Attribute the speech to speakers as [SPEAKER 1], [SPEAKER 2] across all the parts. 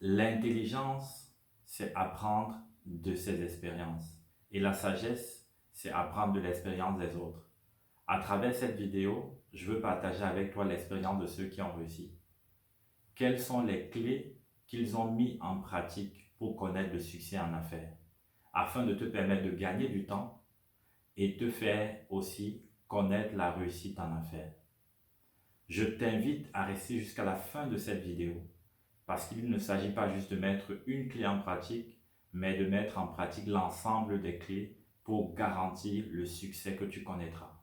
[SPEAKER 1] L'intelligence, c'est apprendre de ses expériences. Et la sagesse, c'est apprendre de l'expérience des autres. À travers cette vidéo, je veux partager avec toi l'expérience de ceux qui ont réussi. Quelles sont les clés qu'ils ont mis en pratique pour connaître le succès en affaires, afin de te permettre de gagner du temps et te faire aussi connaître la réussite en affaires. Je t'invite à rester jusqu'à la fin de cette vidéo parce qu'il ne s'agit pas juste de mettre une clé en pratique, mais de mettre en pratique l'ensemble des clés pour garantir le succès que tu connaîtras.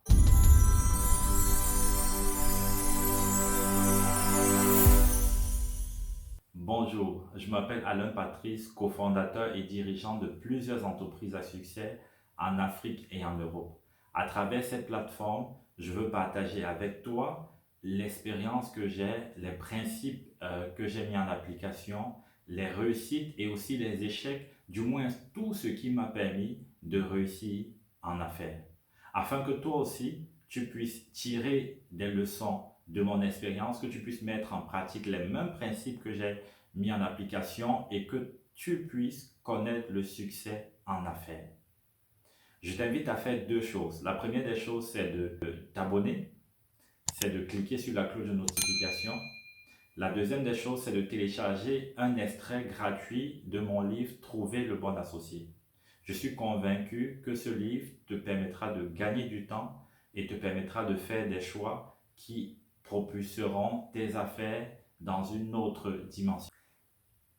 [SPEAKER 1] Bonjour, je m'appelle Alain Patrice, cofondateur et dirigeant de plusieurs entreprises à succès en Afrique et en Europe. À travers cette plateforme, je veux partager avec toi l'expérience que j'ai, les principes que j'ai mis en application, les réussites et aussi les échecs, du moins tout ce qui m'a permis de réussir en affaires. Afin que toi aussi, tu puisses tirer des leçons de mon expérience, que tu puisses mettre en pratique les mêmes principes que j'ai mis en application et que tu puisses connaître le succès en affaires. Je t'invite à faire deux choses. La première des choses, c'est de t'abonner, c'est de cliquer sur la cloche de notification. La deuxième des choses, c'est de télécharger un extrait gratuit de mon livre « Trouver le bon associé ». Je suis convaincu que ce livre te permettra de gagner du temps et te permettra de faire des choix qui propulseront tes affaires dans une autre dimension.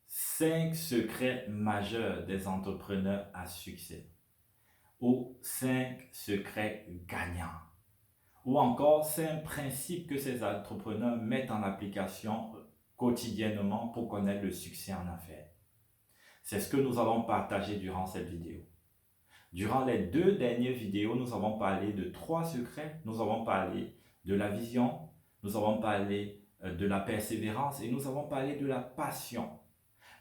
[SPEAKER 1] 5 secrets majeurs des entrepreneurs à succès ou 5 secrets gagnants ou encore 5 principes que ces entrepreneurs mettent en application quotidiennement pour connaître le succès en affaires. C'est ce que nous allons partager durant cette vidéo. Durant les 2 dernières vidéos, nous avons parlé de 3 secrets. Nous avons parlé de la vision, nous avons parlé de la persévérance et nous avons parlé de la passion.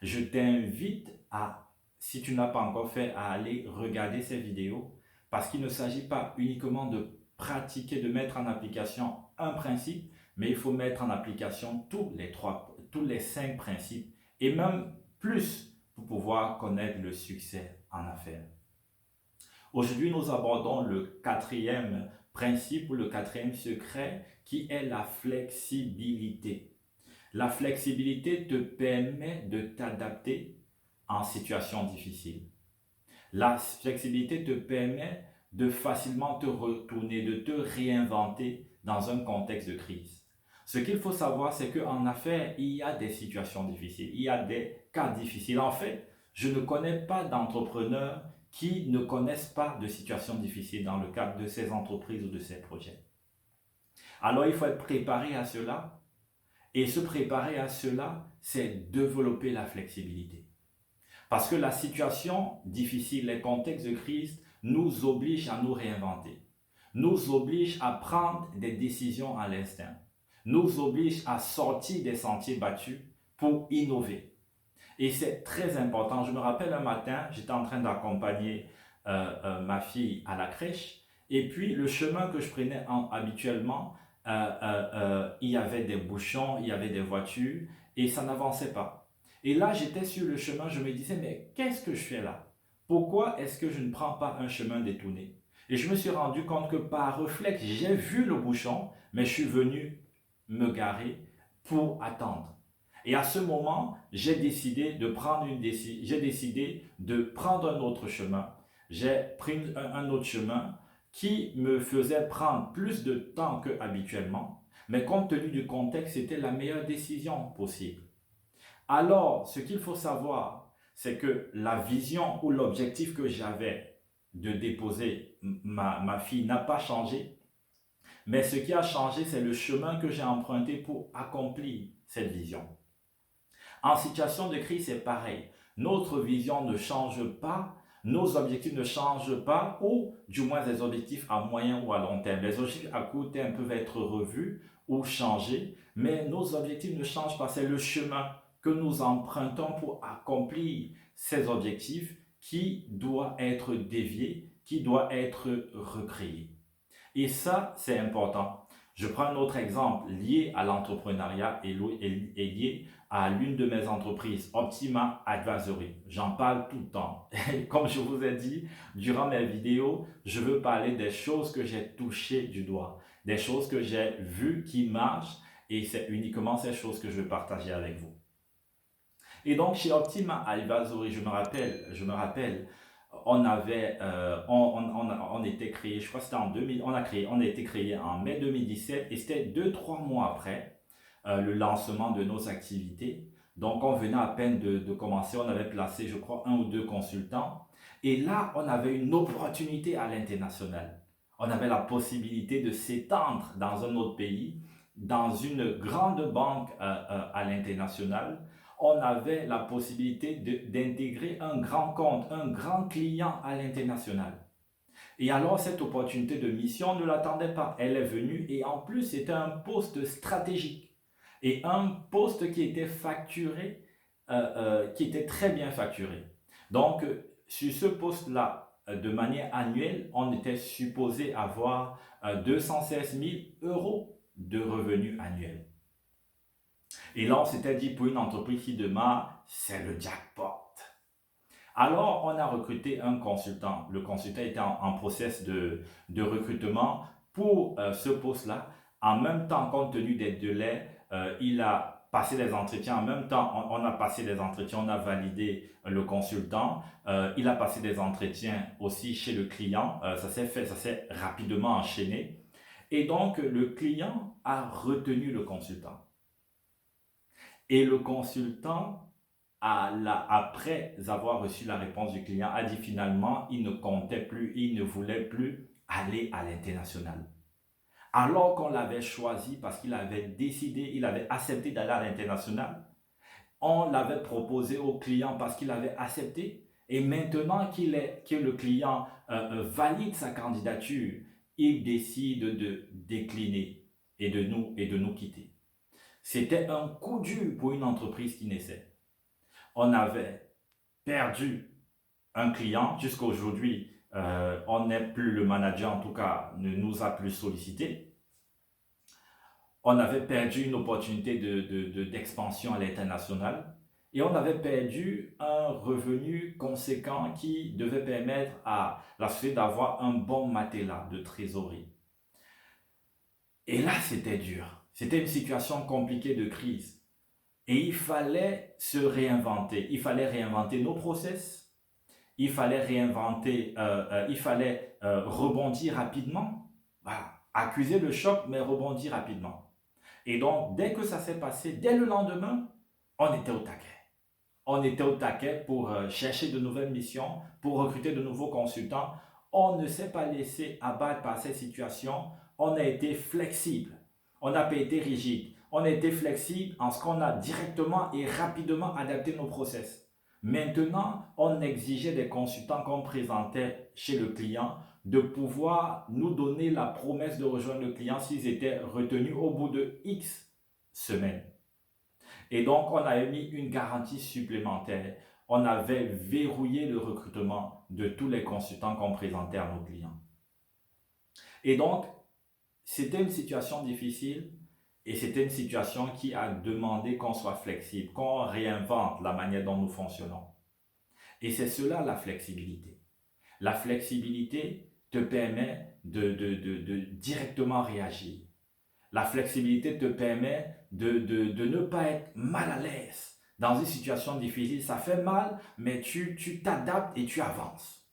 [SPEAKER 1] Je t'invite à, si tu n'as pas encore fait, à aller regarder ces vidéos parce qu'il ne s'agit pas uniquement de pratiquer, de mettre en application un principe, mais il faut mettre en application tous les 5 principes et même plus pour pouvoir connaître le succès en affaires. Aujourd'hui, nous abordons le 4e principe ou le 4e secret qui est la flexibilité. La flexibilité te permet de t'adapter en situation difficile. La flexibilité te permet de facilement te retourner, de te réinventer dans un contexte de crise. Ce qu'il faut savoir, c'est qu'en affaires, il y a des situations difficiles, il y a des cas difficiles. En fait, je ne connais pas d'entrepreneurs qui ne connaissent pas de situations difficiles dans le cadre de ces entreprises ou de ces projets. Alors, il faut être préparé à cela. Et se préparer à cela, c'est développer la flexibilité. Parce que la situation difficile, les contextes de crise nous obligent à nous réinventer, nous obligent à prendre des décisions à l'instinct, nous obligent à sortir des sentiers battus pour innover. Et c'est très important. Je me rappelle un matin, j'étais en train d'accompagner ma fille à la crèche et puis le chemin que je prenais habituellement, il y avait des bouchons, il y avait des voitures et ça n'avançait pas. Et là, j'étais sur le chemin, je me disais, mais qu'est-ce que je fais là? Pourquoi est-ce que je ne prends pas un chemin détourné? Et je me suis rendu compte que par réflexe, j'ai vu le bouchon, mais je suis venu me garer pour attendre. Et à ce moment, j'ai décidé de prendre un autre chemin. J'ai pris un autre chemin qui me faisait prendre plus de temps qu'habituellement, mais compte tenu du contexte, c'était la meilleure décision possible. Alors, ce qu'il faut savoir, c'est que la vision ou l'objectif que j'avais de déposer ma fille n'a pas changé, mais ce qui a changé, c'est le chemin que j'ai emprunté pour accomplir cette vision. En situation de crise, c'est pareil. Notre vision ne change pas, nos objectifs ne changent pas, ou du moins des objectifs à moyen ou à long terme. Les objectifs à court terme peuvent être revus ou changés, mais nos objectifs ne changent pas. C'est le chemin que nous empruntons pour accomplir ces objectifs qui doit être dévié, qui doit être recréé. Et ça, c'est important. Je prends un autre exemple lié à l'entrepreneuriat et lié à l'une de mes entreprises, Optima Advisory. J'en parle tout le temps. Et comme je vous ai dit, durant mes vidéos, je veux parler des choses que j'ai touchées du doigt, des choses que j'ai vues qui marchent et c'est uniquement ces choses que je veux partager avec vous. Et donc, chez Optima Advisory, je me rappelle, on était créé, je crois que c'était en 2000, on a été créé en mai 2017 et c'était 2, 3 mois après le lancement de nos activités. Donc, on venait à peine de commencer, on avait placé, je crois, 1 ou 2 consultants. Et là, on avait une opportunité à l'international. On avait la possibilité de s'étendre dans un autre pays, dans une grande banque à l'international. On avait la possibilité d'intégrer un grand compte, un grand client à l'international. Et alors, cette opportunité de mission, on ne l'attendait pas. Elle est venue et en plus, c'était un poste stratégique et un poste qui était facturé, qui était très bien facturé. Donc, sur ce poste-là, de manière annuelle, on était supposé avoir 216 000 euros de revenus annuels. Et là, on s'était dit, pour une entreprise qui démarre, c'est le jackpot. Alors, on a recruté un consultant. Le consultant était en process de recrutement pour ce poste-là. En même temps, compte tenu des délais, il a passé les entretiens. En même temps, on a passé les entretiens, on a validé le consultant. Il a passé des entretiens aussi chez le client. Ça s'est rapidement enchaîné. Et donc, le client a retenu le consultant. Et le consultant, après avoir reçu la réponse du client, a dit finalement, il ne comptait plus, il ne voulait plus aller à l'international. Alors qu'on l'avait choisi parce qu'il avait décidé, il avait accepté d'aller à l'international, on l'avait proposé au client parce qu'il avait accepté. Et maintenant que le client valide sa candidature, il décide de décliner et de nous quitter. C'était un coup dur pour une entreprise qui naissait. On avait perdu un client jusqu'à aujourd'hui. On n'est plus le manager, en tout cas, ne nous a plus sollicité. On avait perdu une opportunité d'expansion à l'international et on avait perdu un revenu conséquent qui devait permettre à la société d'avoir un bon matelas de trésorerie. Et là, c'était dur. C'était une situation compliquée de crise. Et il fallait se réinventer. Il fallait réinventer nos process. Il fallait rebondir rapidement. Voilà. Accuser le choc, mais rebondir rapidement. Et donc, dès que ça s'est passé, dès le lendemain, on était au taquet. On était au taquet pour chercher de nouvelles missions, pour recruter de nouveaux consultants. On ne s'est pas laissé abattre par cette situation. On a été flexible. On n'a pas été rigide. On a été flexible en ce qu'on a directement et rapidement adapté nos process. Maintenant, on exigeait des consultants qu'on présentait chez le client de pouvoir nous donner la promesse de rejoindre le client s'ils étaient retenus au bout de X semaines. Et donc, on avait mis une garantie supplémentaire. On avait verrouillé le recrutement de tous les consultants qu'on présentait à nos clients. Et donc, c'était une situation difficile et c'était une situation qui a demandé qu'on soit flexible, qu'on réinvente la manière dont nous fonctionnons. Et c'est cela la flexibilité. La flexibilité te permet de directement réagir. La flexibilité te permet de ne pas être mal à l'aise dans une situation difficile. Ça fait mal, mais tu t'adaptes et tu avances.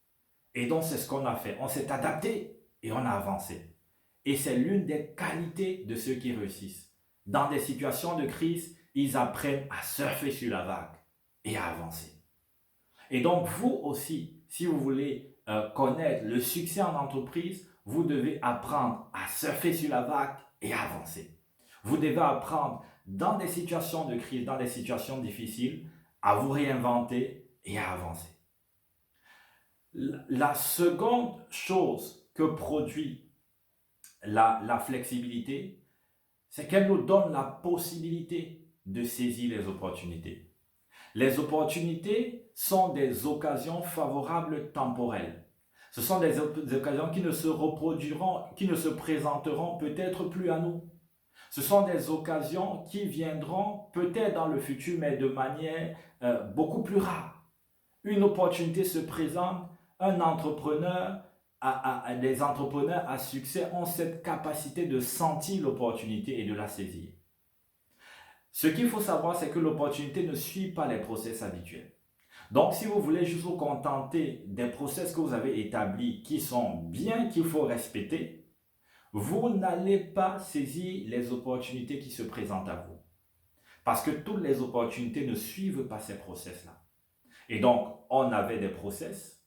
[SPEAKER 1] Et donc, c'est ce qu'on a fait. On s'est adapté et on a avancé. Et c'est l'une des qualités de ceux qui réussissent. Dans des situations de crise, ils apprennent à surfer sur la vague et à avancer. Et donc, vous aussi, si vous voulez connaître le succès en entreprise, vous devez apprendre à surfer sur la vague et à avancer. Vous devez apprendre dans des situations de crise, dans des situations difficiles, à vous réinventer et à avancer. La seconde chose que produit la flexibilité, c'est qu'elle nous donne la possibilité de saisir les opportunités. Les opportunités sont des occasions favorables temporelles. Ce sont des occasions qui ne se reproduiront, qui ne se présenteront peut-être plus à nous. Ce sont des occasions qui viendront peut-être dans le futur, mais de manière beaucoup plus rare. Une opportunité se présente, un entrepreneur, des entrepreneurs à succès ont cette capacité de sentir l'opportunité et de la saisir. Ce qu'il faut savoir, c'est que l'opportunité ne suit pas les process habituels. Donc, si vous voulez juste vous contenter des process que vous avez établis qui sont bien, qu'il faut respecter, vous n'allez pas saisir les opportunités qui se présentent à vous. Parce que toutes les opportunités ne suivent pas ces process-là. Et donc, on avait des process,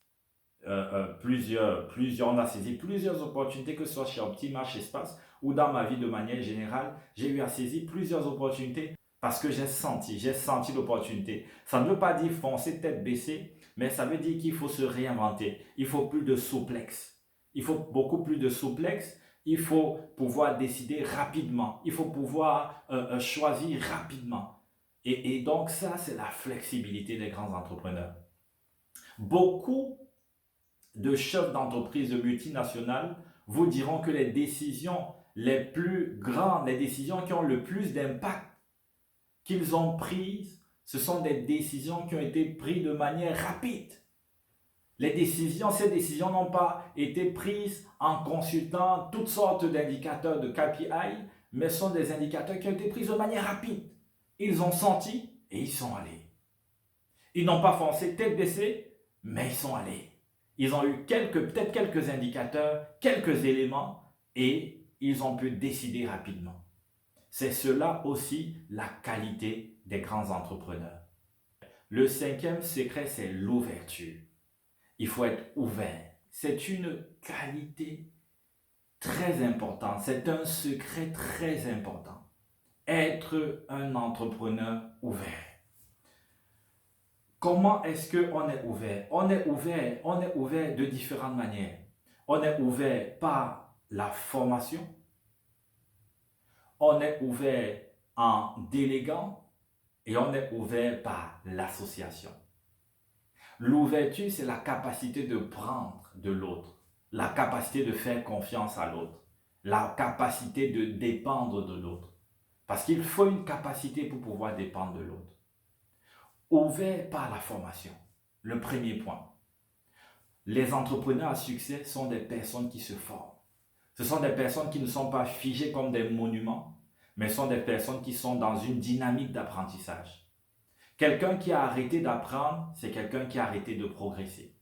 [SPEAKER 1] on a saisi plusieurs opportunités, que ce soit chez Optima, chez Space, ou dans ma vie de manière générale, j'ai eu à saisir plusieurs opportunités parce que j'ai senti l'opportunité. Ça ne veut pas dire foncer tête baissée, mais ça veut dire qu'il faut se réinventer. Il faut plus de souplesse. Il faut beaucoup plus de souplesse. Il faut pouvoir décider rapidement. Il faut pouvoir choisir rapidement. Et donc ça, c'est la flexibilité des grands entrepreneurs. Beaucoup de chefs d'entreprise de multinationales vous diront que les décisions les plus grandes, les décisions qui ont le plus d'impact qu'ils ont prises, ce sont des décisions qui ont été prises de manière rapide. Ces décisions n'ont pas été prises en consultant toutes sortes d'indicateurs de KPI, mais sont des indicateurs qui ont été pris de manière rapide. Ils ont senti et ils sont allés. Ils n'ont pas foncé tête baissée, mais ils sont allés. Ils ont eu peut-être quelques indicateurs, quelques éléments et ils ont pu décider rapidement. C'est cela aussi la qualité des grands entrepreneurs. Le cinquième secret, c'est l'ouverture. Il faut être ouvert. C'est une qualité très importante. C'est un secret très important. Être un entrepreneur ouvert. Comment est-ce qu'on est ouvert? On est ouvert de différentes manières. On est ouvert par la formation. On est ouvert en déléguant et on est ouvert par l'association. L'ouverture, c'est la capacité de prendre de l'autre, la capacité de faire confiance à l'autre, la capacité de dépendre de l'autre. Parce qu'il faut une capacité pour pouvoir dépendre de l'autre. Ouvert par la formation, le premier point. Les entrepreneurs à succès sont des personnes qui se forment. Ce sont des personnes qui ne sont pas figées comme des monuments, mais sont des personnes qui sont dans une dynamique d'apprentissage. Quelqu'un qui a arrêté d'apprendre, c'est quelqu'un qui a arrêté de progresser.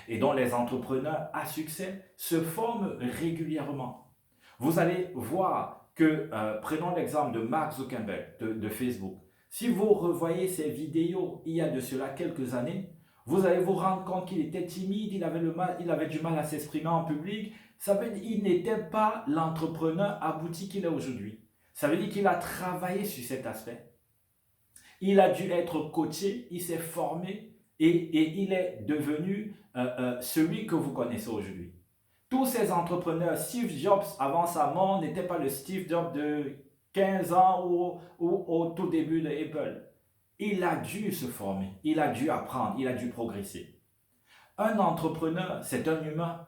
[SPEAKER 1] Et donc les entrepreneurs à succès se forment régulièrement. Vous allez voir que, prenons l'exemple de Mark Zuckerberg de Facebook. Si vous revoyez ses vidéos il y a de cela quelques années, vous allez vous rendre compte qu'il était timide, il avait du mal à s'exprimer en public. Ça veut dire qu'il n'était pas l'entrepreneur abouti qu'il est aujourd'hui. Ça veut dire qu'il a travaillé sur cet aspect. Il a dû être coaché, il s'est formé et il est devenu celui que vous connaissez aujourd'hui. Tous ces entrepreneurs, Steve Jobs avant sa mort n'était pas le Steve Jobs de 15 ans ou au tout début de Apple. Il a dû se former, il a dû apprendre, il a dû progresser. Un entrepreneur, c'est un humain.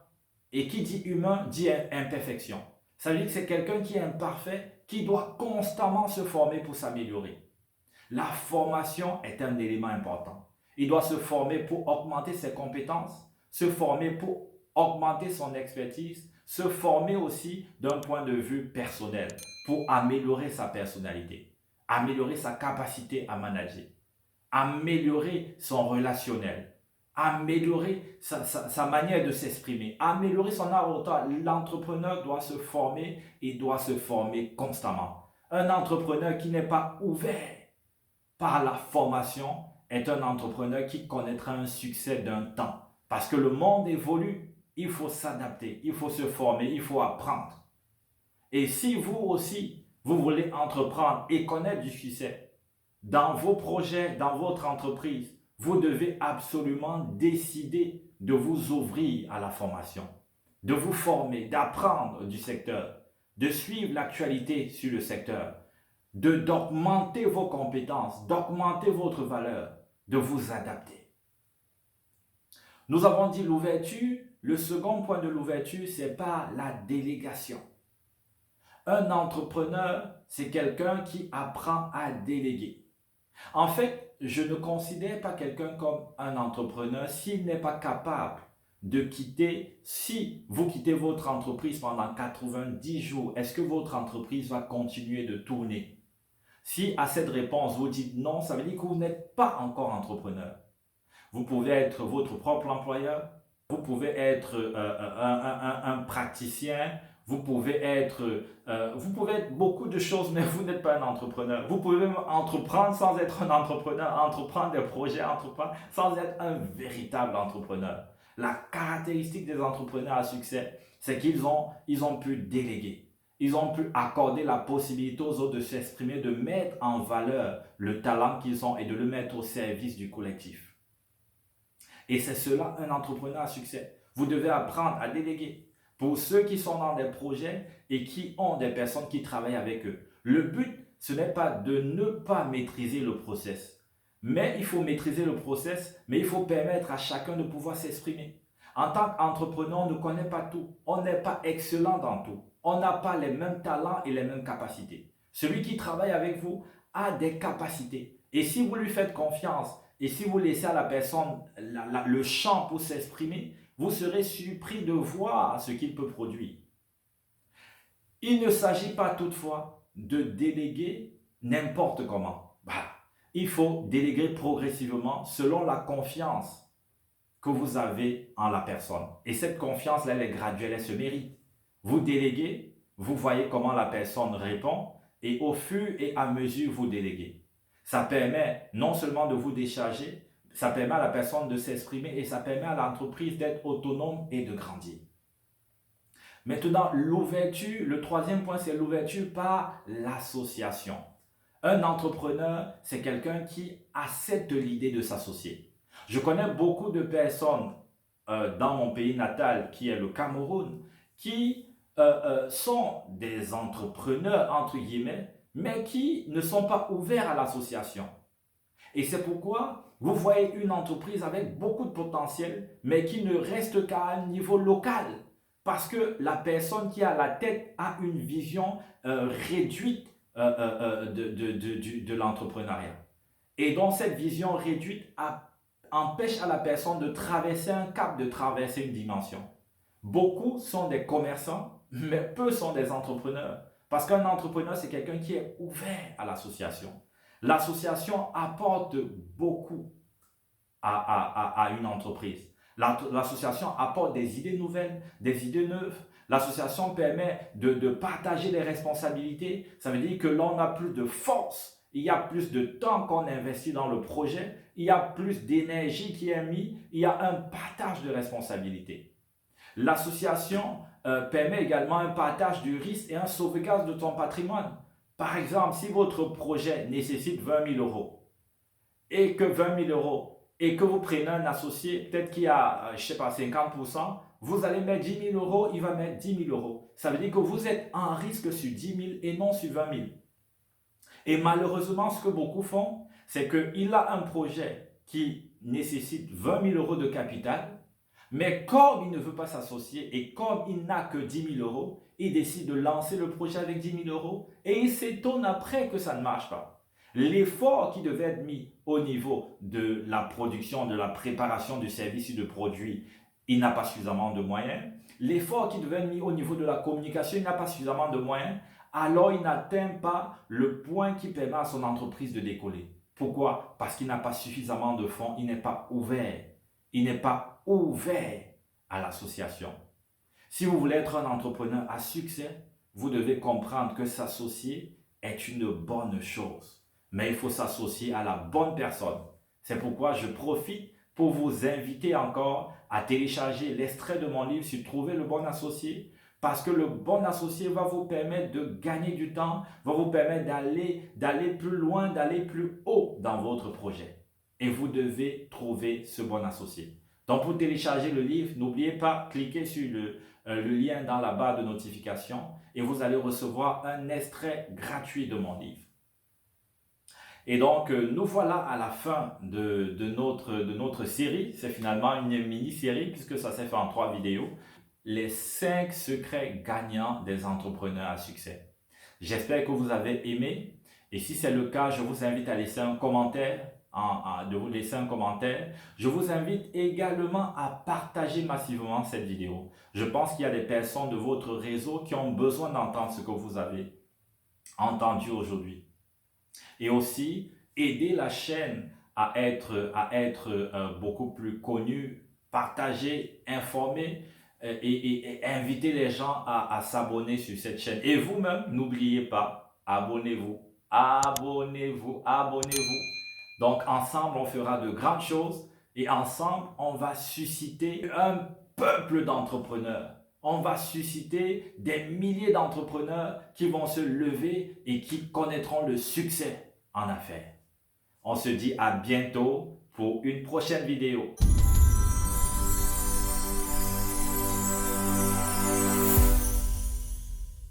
[SPEAKER 1] Et qui dit humain dit imperfection. Ça veut dire que c'est quelqu'un qui est imparfait, qui doit constamment se former pour s'améliorer. La formation est un élément important. Il doit se former pour augmenter ses compétences, se former pour augmenter son expertise, se former aussi d'un point de vue personnel pour améliorer sa personnalité, améliorer sa capacité à manager, améliorer son relationnel, améliorer sa manière de s'exprimer, améliorer son art oratoire. L'entrepreneur doit se former et doit se former constamment. Un entrepreneur qui n'est pas ouvert par la formation est un entrepreneur qui connaîtra un succès d'un temps. Parce que le monde évolue, il faut s'adapter, il faut se former, il faut apprendre. Et si vous aussi, vous voulez entreprendre et connaître du succès dans vos projets, dans votre entreprise, vous devez absolument décider de vous ouvrir à la formation, de vous former, d'apprendre du secteur, de suivre l'actualité sur le secteur, d'augmenter vos compétences, d'augmenter votre valeur, de vous adapter. Nous avons dit l'ouverture, le second point de l'ouverture, ce n'est pas la délégation. Un entrepreneur, c'est quelqu'un qui apprend à déléguer. En fait, je ne considère pas quelqu'un comme un entrepreneur s'il n'est pas capable de quitter, si vous quittez votre entreprise pendant 90 jours, est-ce que votre entreprise va continuer de tourner? Si à cette réponse vous dites non, ça veut dire que vous n'êtes pas encore entrepreneur. Vous pouvez être votre propre employeur, vous pouvez être un praticien, vous pouvez être beaucoup de choses, mais vous n'êtes pas un entrepreneur. Vous pouvez même entreprendre sans être un entrepreneur, entreprendre des projets, entreprendre sans être un véritable entrepreneur. La caractéristique des entrepreneurs à succès, c'est qu'ils ont pu déléguer. Ils ont pu accorder la possibilité aux autres de s'exprimer, de mettre en valeur le talent qu'ils ont et de le mettre au service du collectif. Et c'est cela un entrepreneur à succès. Vous devez apprendre à déléguer. Pour ceux qui sont dans des projets et qui ont des personnes qui travaillent avec eux, le but, ce n'est pas de ne pas maîtriser le process. Mais il faut maîtriser le process, mais il faut permettre à chacun de pouvoir s'exprimer. En tant qu'entrepreneur, on ne connaît pas tout. On n'est pas excellent dans tout. On n'a pas les mêmes talents et les mêmes capacités. Celui qui travaille avec vous a des capacités. Et si vous lui faites confiance et si vous laissez à la personne le champ pour s'exprimer, vous serez surpris de voir ce qu'il peut produire. Il ne s'agit pas toutefois de déléguer n'importe comment. Il faut déléguer progressivement selon la confiance que vous avez en la personne. Et cette confiance, elle est graduelle, elle se mérite. Vous déléguez, vous voyez comment la personne répond et au fur et à mesure, vous déléguez. Ça permet non seulement de vous décharger, ça permet à la personne de s'exprimer et ça permet à l'entreprise d'être autonome et de grandir. Maintenant, l'ouverture, le troisième point, c'est l'ouverture par l'association. Un entrepreneur, c'est quelqu'un qui accepte l'idée de s'associer. Je connais beaucoup de personnes dans mon pays natal, qui est le Cameroun, qui sont des entrepreneurs, entre guillemets, mais qui ne sont pas ouverts à l'association. Et c'est pourquoi vous voyez une entreprise avec beaucoup de potentiel, mais qui ne reste qu'à un niveau local. Parce que la personne qui a la tête a une vision réduite de l'entrepreneuriat. Et donc cette vision réduite empêche à la personne de traverser un cap, de traverser une dimension. Beaucoup sont des commerçants, mais peu sont des entrepreneurs. Parce qu'un entrepreneur, c'est quelqu'un qui est ouvert à l'association. L'association apporte beaucoup à une entreprise. L'association apporte des idées nouvelles, des idées neuves. L'association permet de partager les responsabilités. Ça veut dire que l'on a plus de force. Il y a plus de temps qu'on investit dans le projet. Il y a plus d'énergie qui est mise. Il y a un partage de responsabilités. L'association permet également un partage du risque et un sauvegarde de ton patrimoine. Par exemple, si votre projet nécessite 20 000 euros et que 20 000 euros et que vous prenez un associé, peut-être qui a, je ne sais pas, 50%, vous allez mettre 10 000 euros, il va mettre 10 000 euros. Ça veut dire que vous êtes en risque sur 10 000 et non sur 20 000. Et malheureusement, ce que beaucoup font, c'est qu'il a un projet qui nécessite 20 000 euros de capital, mais comme il ne veut pas s'associer et comme il n'a que 10 000 euros, il décide de lancer le projet avec 10 000 euros et il s'étonne après que ça ne marche pas. L'effort qui devait être mis au niveau de la production, de la préparation du service ou de produit, il n'a pas suffisamment de moyens. L'effort qui devait être mis au niveau de la communication, il n'a pas suffisamment de moyens. Alors il n'atteint pas le point qui permet à son entreprise de décoller. Pourquoi? Parce qu'il n'a pas suffisamment de fonds, il n'est pas ouvert. Il n'est pas ouvert à l'association. Si vous voulez être un entrepreneur à succès, vous devez comprendre que s'associer est une bonne chose. Mais il faut s'associer à la bonne personne. C'est pourquoi je profite pour vous inviter encore à télécharger l'extrait de mon livre sur Trouver le bon associé. Parce que le bon associé va vous permettre de gagner du temps, va vous permettre d'aller plus loin, d'aller plus haut dans votre projet. Et vous devez trouver ce bon associé. Donc pour télécharger le livre, n'oubliez pas, cliquez sur le lien dans la barre de notification et vous allez recevoir un extrait gratuit de mon livre. Et donc, nous voilà à la fin de notre série. C'est finalement une mini-série puisque ça s'est fait en 3 vidéos. Les 5 secrets gagnants des entrepreneurs à succès. J'espère que vous avez aimé. Et si c'est le cas, je vous invite à laisser un commentaire, de vous laisser un commentaire. Je vous invite également à partager massivement cette vidéo. Je pense qu'il y a des personnes de votre réseau qui ont besoin d'entendre ce que vous avez entendu aujourd'hui. Et aussi, aider la chaîne à être beaucoup plus connue, partager, informer et inviter les gens à s'abonner sur cette chaîne. Et vous-même, n'oubliez pas, abonnez-vous, abonnez-vous, abonnez-vous. Donc ensemble, on fera de grandes choses et ensemble, on va susciter un peuple d'entrepreneurs. On va susciter des milliers d'entrepreneurs qui vont se lever et qui connaîtront le succès en affaires. On se dit à bientôt pour une prochaine vidéo.